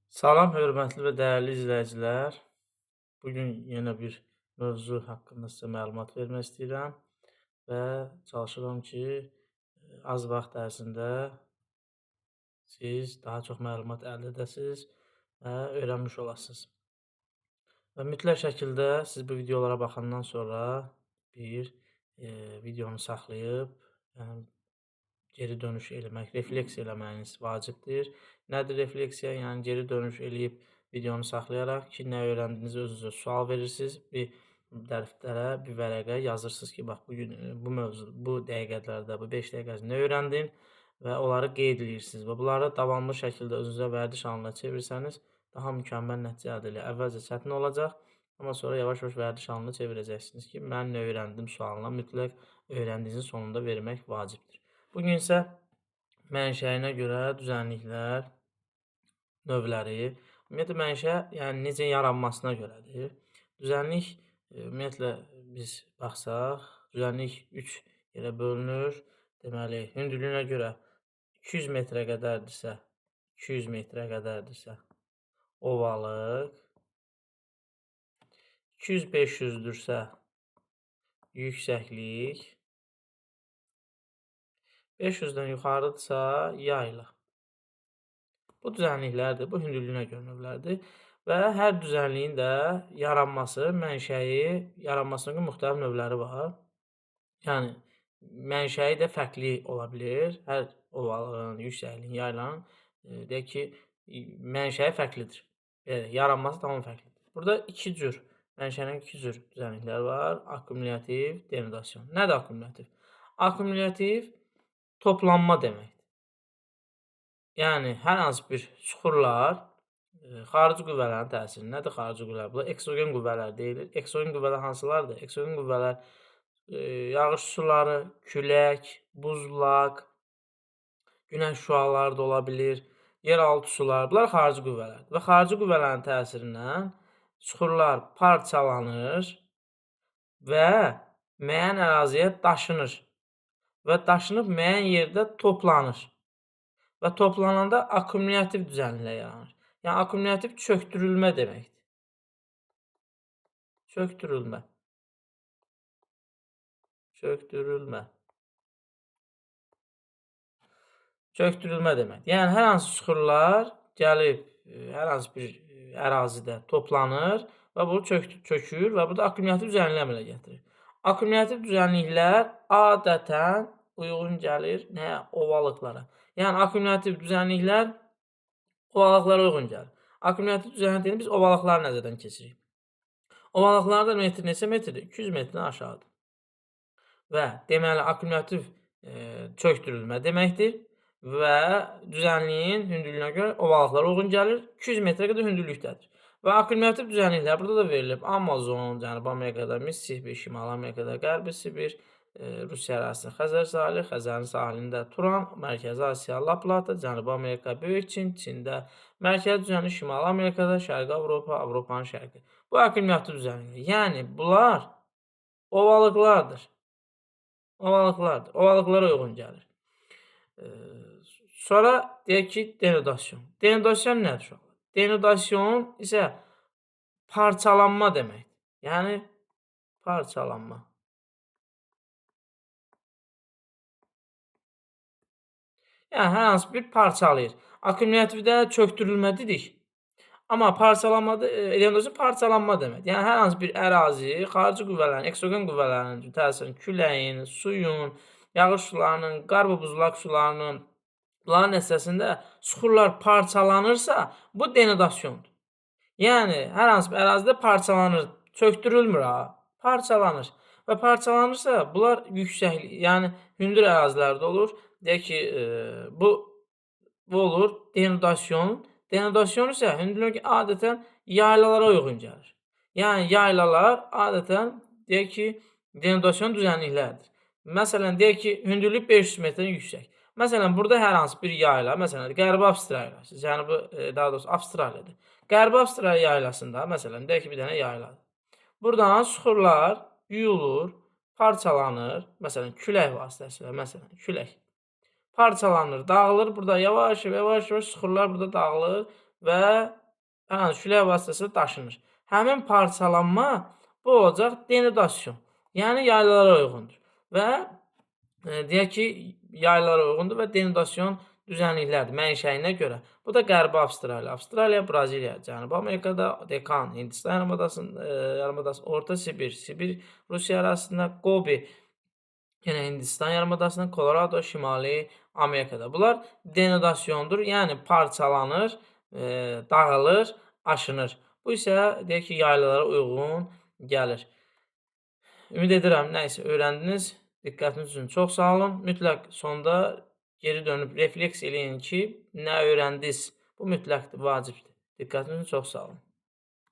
Salam, hörmətli və dəyərli izləyicilər. Bugün yenə bir mövzu haqqında sizə məlumat vermək istəyirəm və çalışıram ki, az vaxt ərzində siz daha çox məlumat əldə edəsiniz və öyrənmiş olasınız. Və mütləq şəkildə siz bu videolara baxandan sonra bir videonu saxlayıb, yəni geri dönüş eləmək, refleksiya eləməyiniz vacibdir. Nədir refleksiya? Yəni geri dönüş eləyib videonu saxlayaraq ki, nə öyrəndiyinizi özünüzə sual verirsiniz. Bir dəftərə, bir vərəqə yazırsınız ki, bax bu gün bu mövzu, bu dəqiqələrdə, bu 5 dəqiqə ərzində nə öyrəndim və onları qeyd eləyirsiniz və bunları davamlı şəkildə özünüzə vərdiş halına çevirsəniz, daha mükəmməl nəticə əldə edilir. Əvvəlcə çətin olacaq, amma sonra yavaş-yavaş vərdiş halına çevirəcəksiniz ki, mən nə öyrəndim sualına mütləq öyrəndiyinizin sonunda vermək vacibdir. Bugün isə mənşəyinə görə düzənliklər növləri, ümumiyyətlə mənşə, yəni necə yaranmasına görədir. Düzənlik ümumiyyətlə biz baxsaq, düzənlik 3 yerə bölünür. Deməli, hündürlüyünə görə 200 metrə qədərdirsə, 200 metrə qədərdirsə ovalıq, 200-500-dürsə yüksəklik, 500-dən yuxarıdırsa yayla. Bu düzənliklərdir, bu hündürlüyünə görə növlərdir və hər düzənliyin də yaranması, mənşəyi, yaranmasının üçün müxtəlif növləri var. Yəni, mənşəyi də fərqli ola bilir. Hər ovalığın, yüksəkliyin, yaylanın, deyək ki, mənşəyi fərqlidir. Yaranması tamam fərqlidir. Burada mənşənin iki cür düzənliklər var. Akkumulyativ, denudasiyon. Nədir akkumulyativ? Akkumulyativ toplanma deməkdir. Yəni, hər hansı bir süxurlar xarici qüvvələrin təsiri. Nədir xarici qüvvələr? Bunlar eksogen qüvvələr deyilir. Eksogen qüvvələr hansılardır? Eksogen qüvvələr yağış suları, külək, buzlaq, günəş şüaları da ola bilir, yeraltı sular. Bunlar xarici qüvvələrdir. Və xarici qüvvələrin təsirindən süxurlar parçalanır və müəyyən əraziyə daşınır və daşınıb müəyyən yerdə toplanır. Və toplananda akkumulyativ düzənliklər yaranır. Yəni, akkumulyativ çökdürülmə deməkdir. Çökdürülmə. Çökdürülmə. Çökdürülmə deməkdir. Yəni, hər hansı süxurlar gəlib, hər hansı bir ərazidə toplanır və bu çökür və bu da akkumulyativ düzənliklər əmələ gətirir. Akkumulyativ düzənliklər adətən uyğun gəlir nəyə? Ovalıqlara. Yəni, akkumulyativ düzənliklər ovalıqlara uyğun gəlir. Akkumulyativ düzənlikləri biz ovalıqları nəzərdən keçirik. Ovalıqlarda metr neçə metrdir? 200 metrdən aşağıdır. Və deməli, akkumulyativ çökdürülmə deməkdir və düzənliyin hündürlüyünə görə ovalıqlara uyğun gəlir. 200 metrə qədər hündürlükdədir. Və akkumulyativ düzənliklər burada da verilib. Amazon, Cənubi Amerikada, Missisipi, Şimali Amerikada, Qərbi Sibir, Rusiya ərazisində Xəzər sahili, Xəzərin sahilində Turan, Mərkəzi Asiya, La Plata, Cənubi Amerika, Böyük Çin, Çində, Mərkəzi düzənlik Şimali Amerikada, Şərqi Avropa, Avropanın şərqi. Bu akkumulyativ düzənliklər. Yəni, bunlar ovalıqlardır. Ovalıqlardır. Ovalıqlara uyğun gəlir. Sonra deyək ki, denudasiyon. Denudasiyon nədir? Denudasiyon isə parçalanma deməkdir. Yəni, parçalanma. Yəni, hər hansı bir parçalayır. Akkumulyativdə çökdürülmə dedik. Amma denudasiyon parçalanma deməkdir. Yəni, hər hansı bir ərazi xarici qüvvələrin, eksogen qüvvələrin təsirinin, küləyin, suyun, yağış sularının, qar və buzlaq sularının, bunların nəticəsində süxurlar parçalanırsa, bu denudasyondur. Yəni, hər hansı bir ərazidə parçalanır, çökdürülmür ha, parçalanır. Və parçalanırsa, bunlar yüksəklik, yəni hündür ərazilərdə olur. Deyək ki, bu olur denudasyon. Denudasyon isə hündürlük adətən yaylalara uyğun gəlir. Yəni, yaylalar adətən deyək ki, denudasyon düzənliklərdir. Məsələn, deyək ki, hündürlük 500 metrdən yüksək. Məsələn, burada hər hansı bir yayla, məsələn, Qərbi Avstraliya, daha doğrusu Avstraliyadır. Qərbi Avstraliya yaylasında, məsələn, deyək ki, bir dənə yayladır. Buradan süxurlar yuyulur, parçalanır, məsələn, külək vasitəsilə, məsələn, külək parçalanır, dağılır, burada yavaş-yavaş süxurlar burada dağılır və külək vasitəsilə daşınır. Həmin parçalanma bu olacaq denudasyon. Yəni yaylalara uyğundur. Və deyək ki, yaylalara uyğundur və denudasyon düzənliklərdir mənşəyinə görə. Bu da Qərbi Avstraliya, Avstraliya, Braziliya, Cənubi Amerikada, Dekan, Hindistan yarımadası, Orta Sibir, Sibir Rusiya arasında, Qobi, yenə Hindistan yarımadasında, Kolorado, Şimali Amerikada. Bunlar denudasyondur, yəni parçalanır, dağılır, aşınır. Bu isə deyək ki, yaylalara uyğun gəlir. Ümid edirəm, nəyisə öyrəndiniz. Diqqətiniz üçün çox sağ olun. Mütləq sonda geri dönüb refleks eləyin ki, nə öyrəndiniz. Bu mütləqdir, vacibdir. Diqqətiniz üçün çox sağ olun.